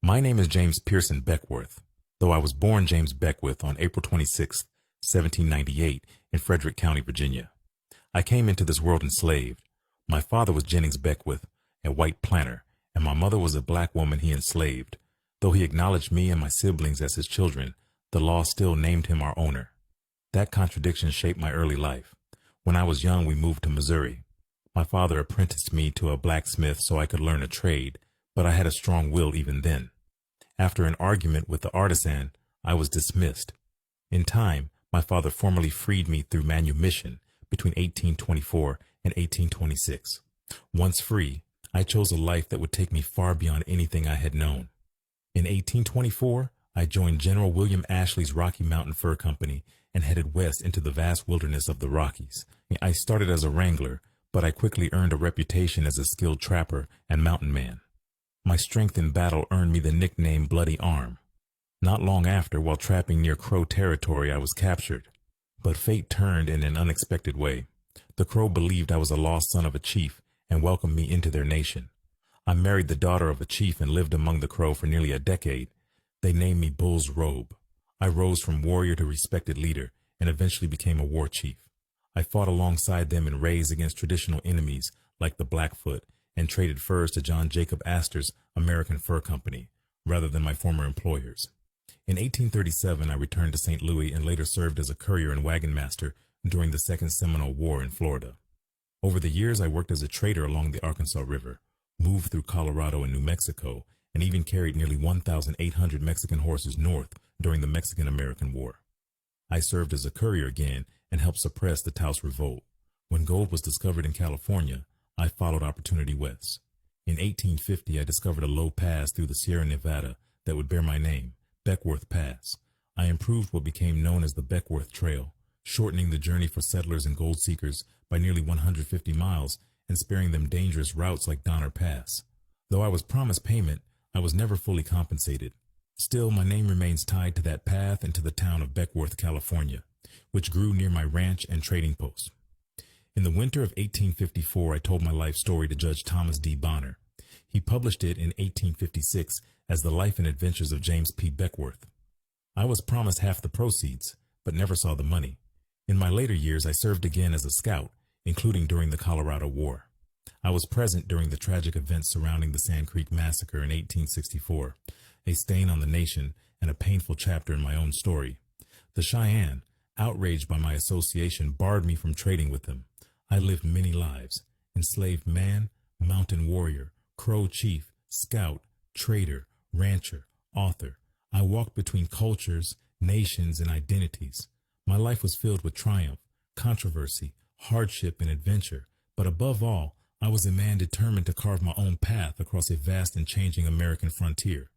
My name is James Pierson Beckwourth, though I was born James Beckwourth on April 26, 1798, in Frederick County, Virginia. I came into this world enslaved. My father was Jennings Beckwourth, a white planter, and my mother was a black woman he enslaved. Though he acknowledged me and my siblings as his children, the law still named him our owner. That contradiction shaped my early life. When I was young, we moved to Missouri. My father apprenticed me to a blacksmith so I could learn a trade, but I had a strong will even then. After an argument with the artisan, I was dismissed. In time, my father formally freed me through manumission between 1824 and 1826. Once free, I chose a life that would take me far beyond anything I had known. In 1824, I joined General William Ashley's Rocky Mountain Fur Company and headed west into the vast wilderness of the Rockies. I started as a wrangler, but I quickly earned a reputation as a skilled trapper and mountain man. My strength in battle earned me the nickname Bloody Arm. Not long after, while trapping near Crow territory, I was captured. But fate turned in an unexpected way. The Crow believed I was a lost son of a chief and welcomed me into their nation. I married the daughter of a chief and lived among the Crow for nearly a decade. They named me Bull's Robe. I rose from warrior to respected leader and eventually became a war chief. I fought alongside them in raids against traditional enemies like the Blackfoot and traded furs to John Jacob Astor's American Fur Company, rather than my former employers. In 1837, I returned to St. Louis and later served as a courier and wagon master during the Second Seminole War in Florida. Over the years, I worked as a trader along the Arkansas River, moved through Colorado and New Mexico, and even carried nearly 1,800 Mexican horses north during the Mexican-American War. I served as a courier again and helped suppress the Taos Revolt. When gold was discovered in California, I followed opportunity west. In 1850, I discovered a low pass through the Sierra Nevada that would bear my name, Beckwourth Pass. I improved what became known as the Beckwourth Trail, shortening the journey for settlers and gold seekers by nearly 150 miles and sparing them dangerous routes like Donner Pass. Though I was promised payment, I was never fully compensated. Still, my name remains tied to that path and to the town of Beckwourth, California, which grew near my ranch and trading post. In the winter of 1854, I told my life story to Judge Thomas D. Bonner. He published it in 1856 as The Life and Adventures of James P. Beckwourth. I was promised half the proceeds, but never saw the money. In my later years, I served again as a scout, including during the Colorado War. I was present during the tragic events surrounding the Sand Creek Massacre in 1864, a stain on the nation and a painful chapter in my own story. The Cheyenne, outraged by my association, barred me from trading with them. I lived many lives: enslaved man, mountain warrior, Crow chief, scout, trader, rancher, author. I walked between cultures, nations, and identities. My life was filled with triumph, controversy, hardship, and adventure, but above all, I was a man determined to carve my own path across a vast and changing American frontier.